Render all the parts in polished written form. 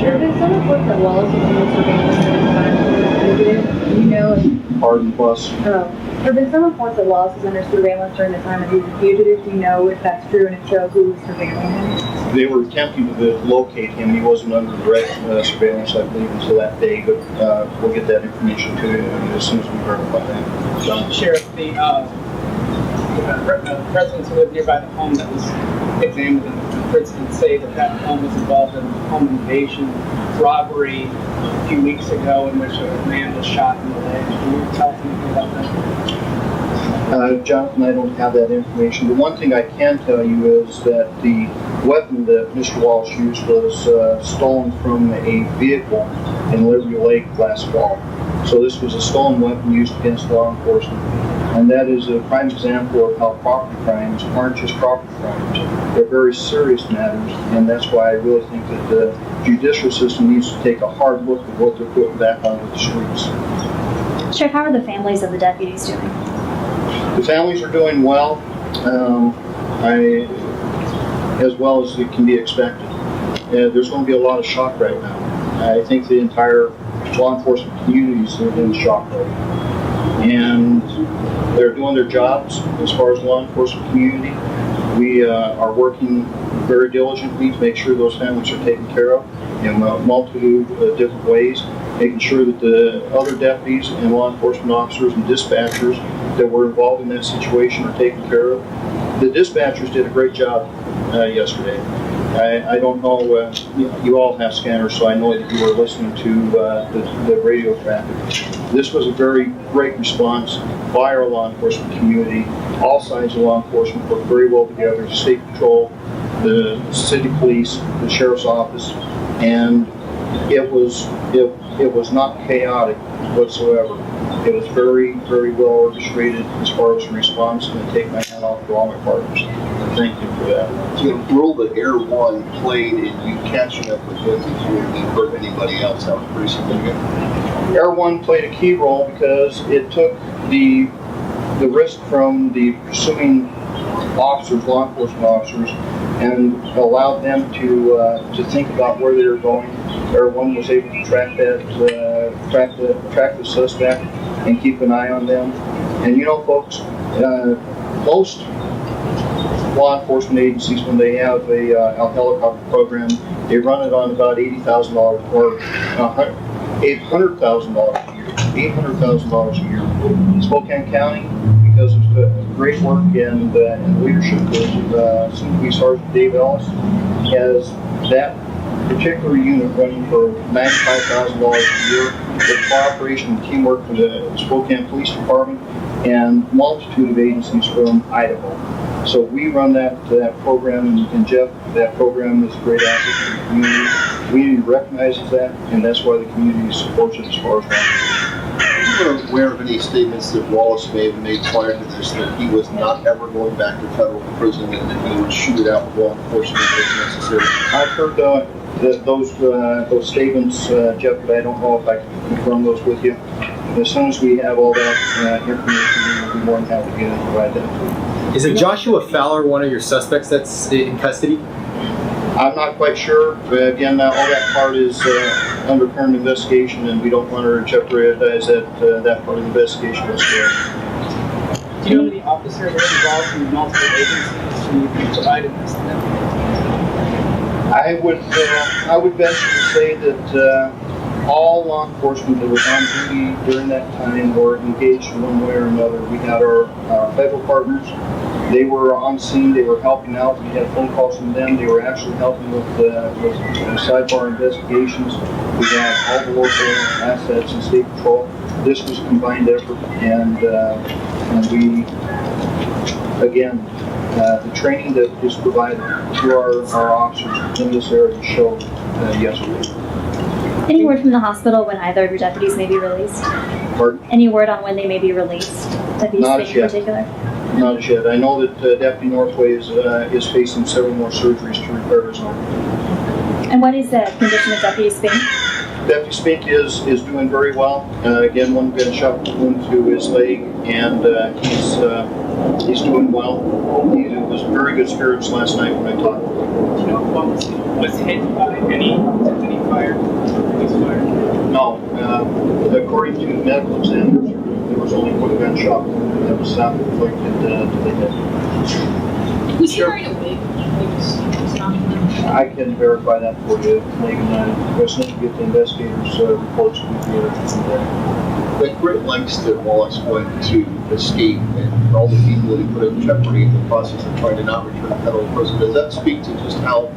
There have been some reports that Wallace was under surveillance during the time he was fugitive. Do you know if... Pardon, plus? There have been some reports that Wallace was under surveillance during the time that he was a fugitive. Do you know if that's true, and if so, who was surveilling him? They were attempting to locate him. He wasn't under direct surveillance, I believe, until that day, but we'll get that information to you as soon as we verify that. So, Sheriff, the residents who live nearby the home that was examined in Princeton say that that home was involved in a home invasion robbery a few weeks ago in which a man was shot in the leg. Can you tell us anything about that? Jonathan, I don't have that information. The one thing I can tell you is that the weapon that Mr. Walsh used was stolen from a vehicle in Liberty Lake last fall. So this was a stolen weapon used against law enforcement. And that is a prime example of how property crimes aren't just property crimes. They're very serious matters, and that's why I really think that the judicial system needs to take a hard look at what they're putting back onto the streets. Sheriff, how are the families of the deputies doing? The families are doing well, as well as it can be expected. There's going to be a lot of shock right now. I think the entire law enforcement community is in shock right now. And they're doing their jobs as far as the law enforcement community. We are working very diligently to make sure those families are taken care of in a multitude of different ways, making sure that the other deputies and law enforcement officers and dispatchers that were involved in that situation are taken care of. The dispatchers did a great job yesterday. I don't know, you all have scanners, so I know that you were listening to the radio traffic. This was a very great response by our law enforcement community. All sides of law enforcement worked very well together, state patrol, the city police, the sheriff's office, and it was not chaotic whatsoever. It was very, very well orchestrated as far as the response, and I take my hat off to all my partners. Thank you for that. The role that Air One played in you catching up with him before he hurt anybody else, that was pretty significant. Air One played a key role because it took the risk from the pursuing officers, law enforcement officers, and allowed them to think about where they were going. Air One was able to track the suspect and keep an eye on them. And you know, folks, most law enforcement agencies, when they have a helicopter program, they run it on about $80,000 or $800,000 a year. $800,000 a year. Spokane County, because of the great work and leadership of Senior Sergeant Dave Ellis, has that particular unit running for $95,000 a year with cooperation and teamwork from the Spokane Police Department and multitude of agencies from Idaho. So we run that program, and Jeff, that program is a great asset to the community. The community recognizes that, and that's why the community supports it as far as that. You were aware of any statements that Wallace may have made prior to this that he was not ever going back to federal prison and that he would shoot it out with law enforcement if necessary? I've heard those statements, Jeff, but I don't know if I can confirm those with you. As soon as we have all that information, we'll be more than happy to provide that. Is it Joshua Fowler, one of your suspects that's in custody? I'm not quite sure. Again, all that part is under current investigation, and we don't want to jeopardize that part of the investigation whatsoever. Do you know any officers are involved in multiple agencies who provided this to them? I would venture to say that all law enforcement that was on duty during that time were engaged in one way or another. We had our federal partners. They were on scene. They were helping out. We had phone calls from them. They were actually helping with sidebar investigations. We had all the local assets and state patrol. This was a combined effort, and we, again, the training that is provided to our officers in this area showed yesterday. Any word from the hospital when either of your deputies may be released? Pardon? Any word on when they may be released? Deputies Not in as yet. particular? Not as yet. I know that Deputy Northway is facing several more surgeries to repair his arm. And what is the condition of Deputy Spink? Deputy Spink is doing very well. Again, one gunshot wound to his leg, and he's doing well. He was in very good spirits last night when I talked. Do you know what was was hit by any fire, police fire. No, according to medical examiners, there was only one gunshot wound that was self-inflicted to the head. Was he wearing a wig? I can verify that for you, Megan. I just need to get the investigators' reports from there. The great lengths that Wallace went to escape and all the people that he put in jeopardy in the process of trying to not return to federal prison, does that speak to just how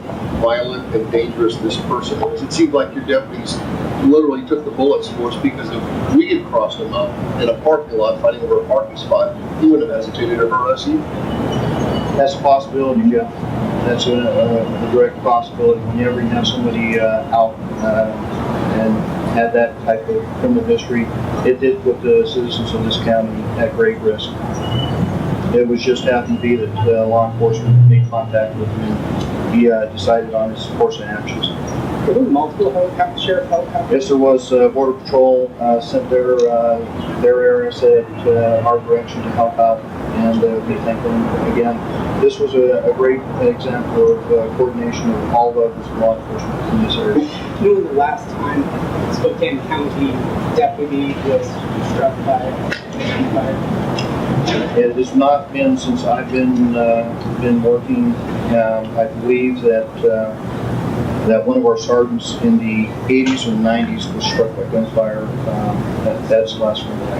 violent and dangerous this person was? It seemed like your deputies literally took the bullets for us because if we had crossed him up in a parking lot fighting over a parking spot, he wouldn't have hesitated to hurt us either. That's a possibility, Jeff. That's a direct possibility. Whenever you have somebody out and had that type of criminal history, it did put the citizens of this county at great risk. It was just happened to be that law enforcement made contact with him and he decided on his course of actions. Were there multiple helicopters, sheriff helicopters? Yes, there was Border Patrol sent their area set our direction to help out, and we thank them again. This was a great example of coordination of all levels of law enforcement in this area. When was the last time Spokane County deputy was struck by fire? It has not been since I've been working. I believe that one of our sergeants in the 80s or 90s was struck by gunfire. That's the last one that I.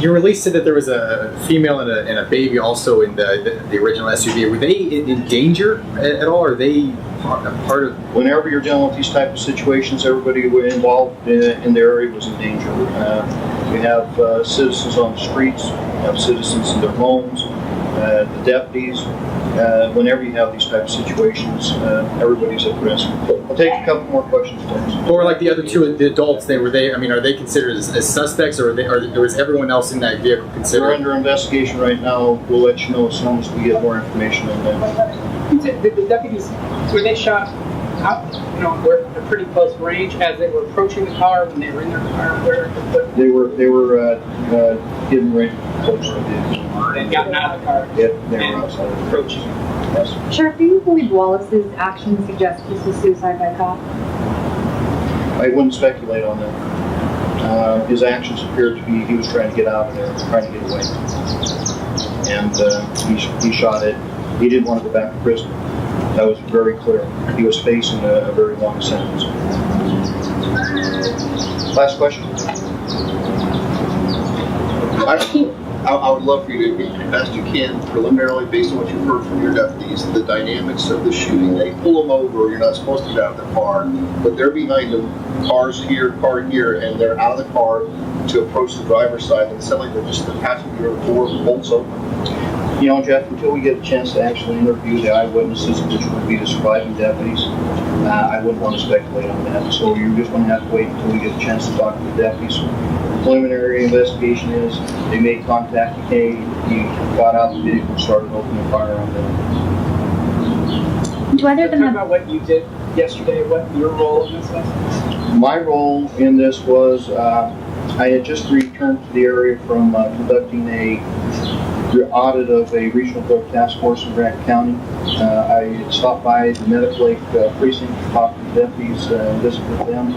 Your release said that there was a female and a baby also in the original SUV. Were they in danger at all? Or are they part of? Whenever you're dealing with these type of situations, everybody involved in the area was in danger. We have citizens on the streets, we have citizens in their homes, the deputies. Whenever you have these type of situations, everybody's at risk. I'll take a couple more questions, please. Or like the other two, the adults, are they considered as suspects, or or is everyone else in that vehicle They're considered? under investigation right now. We'll let you know as soon as we get more information on that. The deputies, were they shot out, were at a pretty close range as they were approaching the car, when they were in their car? They were getting ready to close the vehicle. They'd gotten out of the car Yep, they were and outside. approaching. Yes. Sheriff, do you believe Wallace's actions suggest this was suicide by cop? I wouldn't speculate on that. His actions appeared to be he was trying to get out of there, trying to get away. And he shot it. He didn't want to go back to prison. That was very clear. He was facing a very long sentence. Last question. I would love for you to, as best you can, preliminarily, based on what you've heard from your deputies, the dynamics of the shooting. They pull them over, you're not supposed to get out of the car, but they're behind them, cars here, car here, and they're out of the car to approach the driver's side, and suddenly they're just the passenger door bolts open. You know, Jeff, until we get a chance to actually interview the eyewitnesses, which would be the surviving deputies, I wouldn't want to speculate on that. So you're just going to have to wait until we get a chance to talk to the deputies. Preliminary investigation is they made contact with Kay, he got out of the vehicle and started opening fire on them. Do either of them Talk have? about what you did yesterday, what your role in this was? My role in this was I had just returned to the area from conducting a audit of a regional drug task force in Grant County. I had stopped by the Medical Lake precinct, talked to the deputies, visited with them,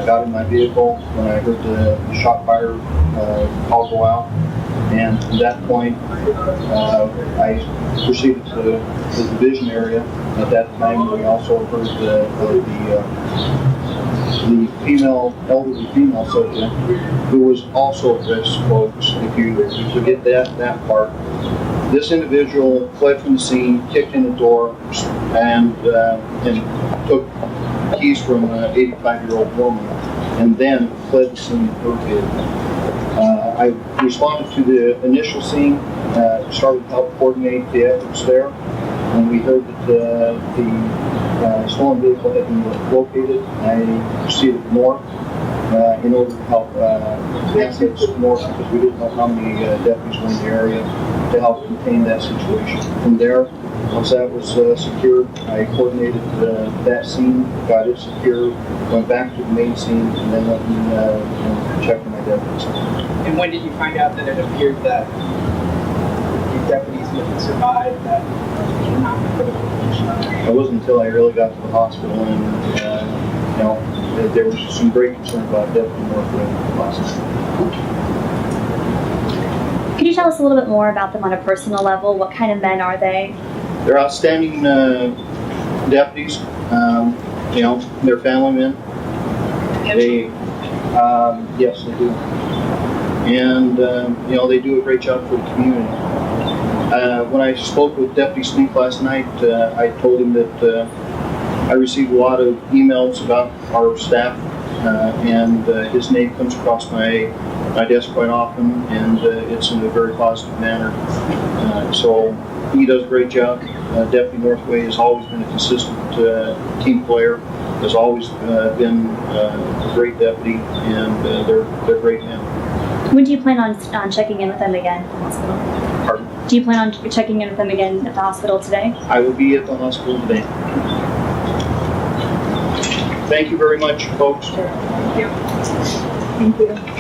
got in my vehicle when I heard the shot fire call go out. And from that point, I proceeded to the division area. At that time, we also heard the elderly female subject, who was also at risk, folks. If you forget that part, this individual fled from the scene, kicked in the door, and took keys from an 85-year-old woman, and then fled the scene of her vehicle. I responded to the initial scene, started to help coordinate the efforts there. When we heard that the stolen vehicle had been located, I proceeded north in order to help access north because we didn't know how many deputies were in the area to help contain that situation. From there, once that was secured, I coordinated that scene, got it secured, went back to the main scene, and then went and checked on my deputies. And when did you find out that it appeared that your deputies that survived that were not in critical condition. It wasn't until I really got to the hospital and, you know, that there was some great concern about Deputy Northwood last night. Could you tell us a little bit more about them on a personal level? What kind of men are they? They're outstanding deputies. You know, they're family men. They, yes, they do. And, you know, they do a great job for the community. When I spoke with Deputy Sneak last night, I told him that I received a lot of emails about our staff, and his name comes across my desk quite often, and it's in a very positive manner. So he does a great job. Deputy Northway has always been a consistent team player, has always been a great deputy, and they're great men. When do you plan on checking in with them again at the hospital? Pardon? Do you plan on checking in with them again at the hospital today? I will be at the hospital today. Thank you very much, folks. Thank you.